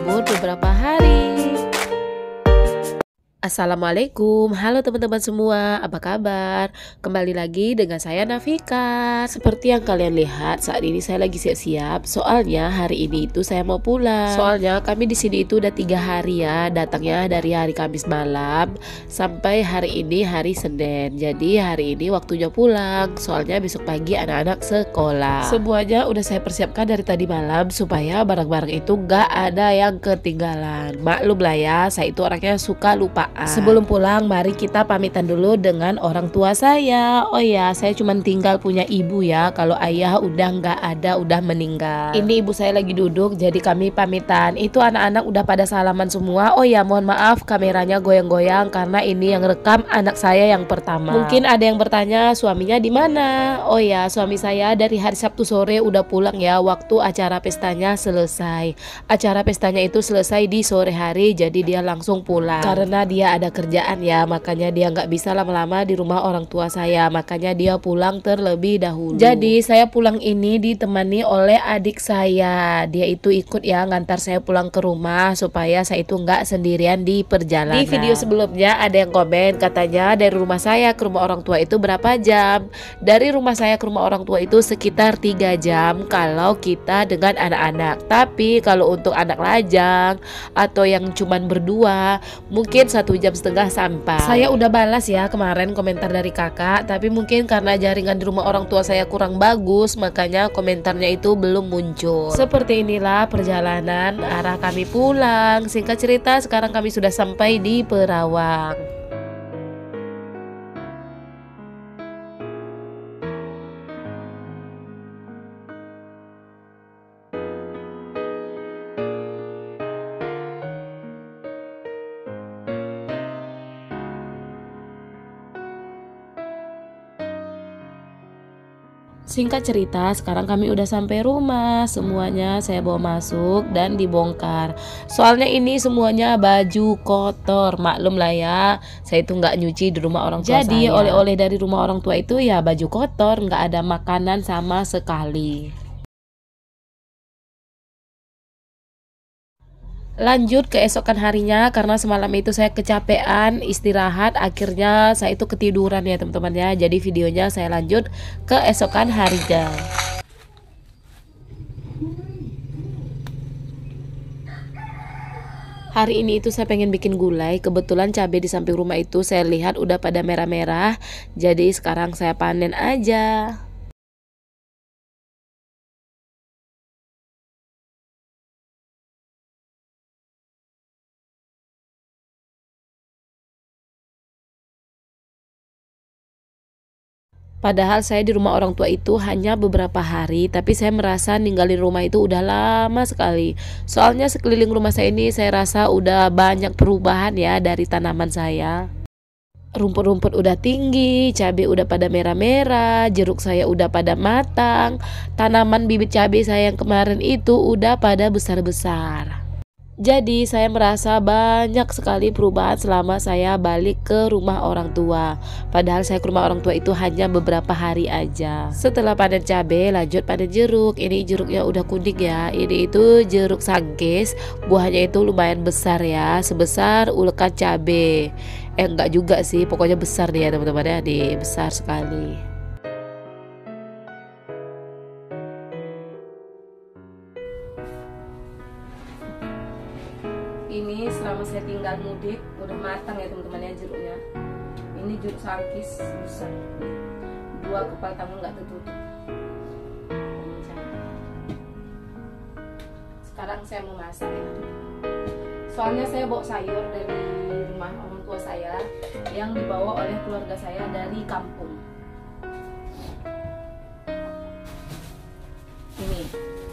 libur beberapa hari. Assalamualaikum, halo teman-teman semua, apa kabar? Kembali lagi dengan saya Nafika. Seperti yang kalian lihat, saat ini saya lagi siap-siap. Soalnya hari ini itu saya mau pulang. Soalnya kami di sini itu udah 3 hari ya, datangnya dari hari Kamis malam sampai hari ini hari Senin. Jadi hari ini waktunya pulang. Soalnya besok pagi anak-anak sekolah. Semuanya udah saya persiapkan dari tadi malam supaya barang-barang itu gak ada yang ketinggalan. Maklum lah ya, saya itu orangnya suka lupa. Sebelum pulang, mari kita pamitan dulu dengan orang tua saya. Oh ya, saya cuma tinggal punya ibu ya. Kalau ayah udah nggak ada, udah meninggal. Ini ibu saya lagi duduk, jadi kami pamitan. Itu anak-anak udah pada salaman semua. Oh ya, mohon maaf kameranya goyang-goyang karena ini yang rekam anak saya yang pertama. Mungkin ada yang bertanya suaminya di mana? Oh ya, suami saya dari hari Sabtu sore udah pulang ya. Waktu acara pestanya selesai. Acara pestanya itu selesai di sore hari, jadi dia langsung pulang. Karena dia ada kerjaan ya, makanya dia nggak bisa lama-lama di rumah orang tua saya, makanya dia pulang terlebih dahulu. Jadi saya pulang ini ditemani oleh adik saya. Dia itu ikut ya ngantar saya pulang ke rumah supaya saya itu nggak sendirian di perjalanan. Di video sebelumnya ada yang komen katanya dari rumah saya ke rumah orang tua itu berapa jam. Dari rumah saya ke rumah orang tua itu sekitar 3 jam kalau kita dengan anak-anak. Tapi kalau untuk anak lajang atau yang cuman berdua mungkin 1,5 jam sampai. Saya udah balas ya kemarin komentar dari kakak, tapi mungkin karena jaringan di rumah orang tua saya kurang bagus, makanya komentarnya itu belum muncul. Seperti inilah perjalanan arah kami pulang. Singkat cerita, sekarang kami sudah sampai di Perawang. Singkat cerita, sekarang kami udah sampai rumah. Semuanya saya bawa masuk dan dibongkar. Soalnya ini semuanya baju kotor. Maklum lah ya, saya itu nggak nyuci di rumah orang tua. Jadi oleh-oleh dari rumah orang tua itu ya baju kotor, nggak ada makanan sama sekali. Lanjut keesokan harinya, karena semalam itu saya kecapean istirahat, akhirnya saya itu ketiduran ya teman-teman ya. Jadi videonya saya lanjut keesokan harinya. Hari ini itu saya pengen bikin gulai. Kebetulan cabai di samping rumah itu saya lihat udah pada merah-merah. Jadi sekarang saya panen aja. Padahal saya di rumah orang tua itu hanya beberapa hari, tapi saya merasa ninggalin rumah itu udah lama sekali. Soalnya sekeliling rumah saya ini saya rasa udah banyak perubahan ya dari tanaman saya. Rumput-rumput udah tinggi, cabai udah pada merah-merah, jeruk saya udah pada matang, tanaman bibit cabai saya yang kemarin itu udah pada besar-besar. Jadi saya merasa banyak sekali perubahan selama saya balik ke rumah orang tua. Padahal saya ke rumah orang tua itu hanya beberapa hari aja. Setelah panen cabai, lanjut panen jeruk. Ini jeruknya udah kuning ya. Ini itu jeruk sangkis. Buahnya itu lumayan besar ya, sebesar ulekan cabai. Enggak juga sih, pokoknya besar nih ya teman-teman ya, nih besar sekali. Ini selama saya tinggal mudik udah matang ya teman-teman ya jeruknya. Ini jeruk sangkis besar, 2 kepala tangan nggak tertutup. Sekarang saya mau masak ya. Soalnya saya bawa sayur dari rumah orang tua saya yang dibawa oleh keluarga saya dari kampung.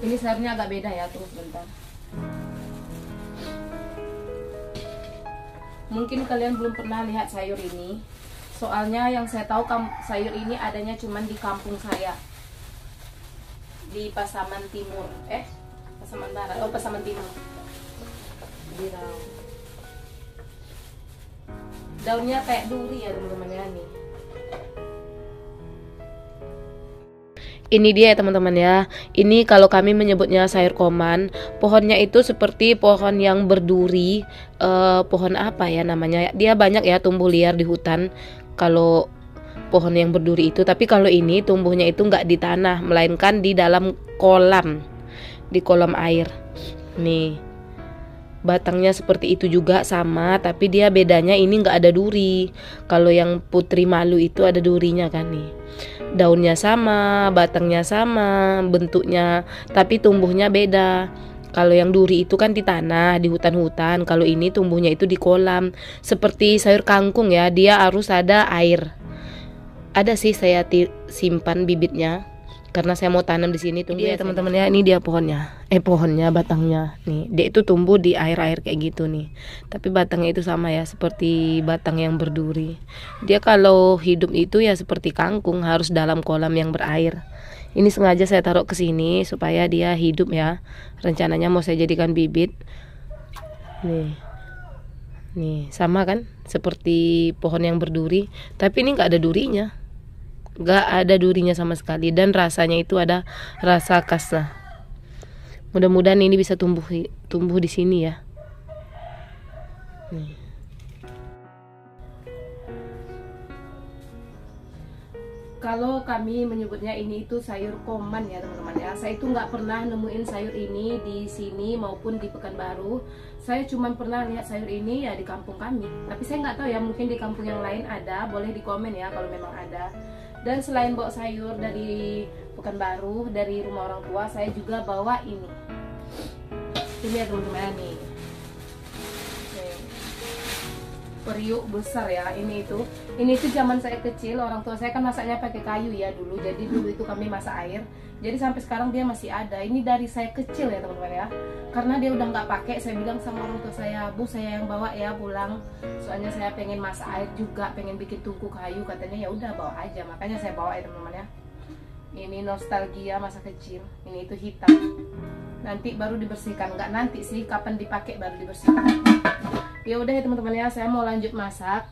Ini sayurnya agak beda ya, tunggu sebentar. Mungkin kalian belum pernah lihat sayur ini. Soalnya yang saya tahu sayur ini adanya cuman di kampung saya. Di Pasaman Timur. Pasaman Barat. Oh, Pasaman Timur. Di Rau. Daunnya kayak duri ya teman-teman ya nih. Ini dia ya teman-teman ya. Ini kalau kami menyebutnya sayur koman. Pohonnya itu seperti pohon yang berduri. Pohon apa ya namanya? Dia banyak ya tumbuh liar di hutan. Kalau pohon yang berduri itu, tapi kalau ini tumbuhnya itu nggak di tanah, melainkan di dalam kolam, di kolam air. Nih, batangnya seperti itu juga sama, tapi dia bedanya ini nggak ada duri. Kalau yang putri malu itu ada durinya kan nih. Daunnya sama, batangnya sama, bentuknya, tapi tumbuhnya beda. Kalau yang duri itu kan di tanah, di hutan-hutan. Kalau ini tumbuhnya itu di kolam. Seperti sayur kangkung ya, dia harus ada air. Ada sih saya simpan bibitnya karena saya mau tanam di sini. Tunggu ya teman-teman ya, ini dia pohonnya. Pohonnya, batangnya. Nih, dia itu tumbuh di air-air kayak gitu nih. Tapi batangnya itu sama ya, seperti batang yang berduri. Dia kalau hidup itu ya seperti kangkung, harus dalam kolam yang berair. Ini sengaja saya taruh ke sini supaya dia hidup ya. Rencananya mau saya jadikan bibit. Nih. Nih, sama kan? Seperti pohon yang berduri, tapi ini nggak ada durinya. Nggak ada durinya sama sekali, dan rasanya itu ada rasa khasnya. Mudah-mudahan ini bisa tumbuh di sini ya. Nih. Kalau kami menyebutnya ini itu sayur koman ya teman-teman ya. Saya itu nggak pernah nemuin sayur ini di sini maupun di Pekanbaru. Saya cuma pernah lihat sayur ini ya di kampung kami. Tapi saya nggak tahu ya, mungkin di kampung yang lain ada. Boleh di komen ya kalau memang ada. Dan selain bawa sayur dari Pekanbaru, dari rumah orang tua, saya juga bawa ini. Ini ya teman-teman nih. Periuk besar ya, ini itu zaman saya kecil, orang tua saya kan masaknya pakai kayu ya dulu. Jadi dulu itu kami masak air. Jadi sampai sekarang dia masih ada. Ini dari saya kecil ya teman-teman ya. Karena dia udah nggak pakai, saya bilang sama orang tua saya, Bu saya yang bawa ya pulang. Soalnya saya pengen masak air juga, pengen bikin tungku kayu. Katanya ya udah bawa aja. Makanya saya bawa ya teman-teman ya. Ini nostalgia masa kecil. Ini itu hitam. Nanti baru dibersihkan, nggak nanti sih, kapan dipakai baru dibersihkan. Ya udah ya teman-teman ya, saya mau lanjut masak.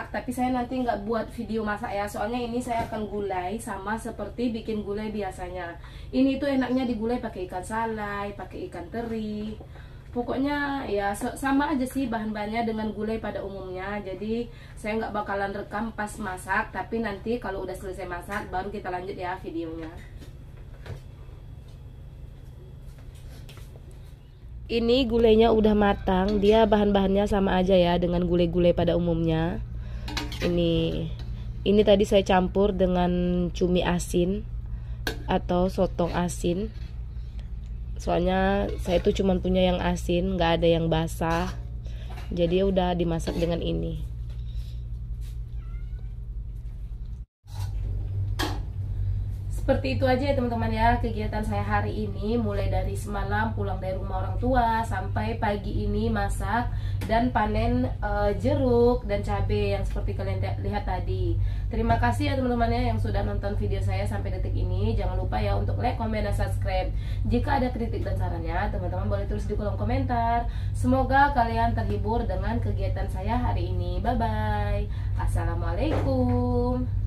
Tapi saya nanti nggak buat video masak ya, soalnya ini saya akan gulai sama seperti bikin gulai biasanya. Ini tuh enaknya digulai pakai ikan salai, pakai ikan teri. Pokoknya ya sama aja sih bahan-bahannya dengan gulai pada umumnya. Jadi saya nggak bakalan rekam pas masak, tapi nanti kalau udah selesai masak baru kita lanjut ya videonya. Ini gulainya udah matang, dia bahan-bahannya sama aja ya dengan gulai-gulai pada umumnya. Ini tadi saya campur dengan cumi asin atau sotong asin. Soalnya saya tuh cuma punya yang asin, nggak ada yang basah. Jadi ya udah dimasak dengan ini. Seperti itu aja ya teman-teman ya kegiatan saya hari ini, mulai dari semalam pulang dari rumah orang tua sampai pagi ini masak dan panen jeruk dan cabai yang seperti kalian lihat tadi. Terima kasih ya teman-teman ya yang sudah nonton video saya sampai detik ini. Jangan lupa ya untuk like, komen, dan subscribe. Jika ada kritik dan sarannya, teman-teman boleh tulis di kolom komentar. Semoga kalian terhibur dengan kegiatan saya hari ini. Bye bye. Assalamualaikum.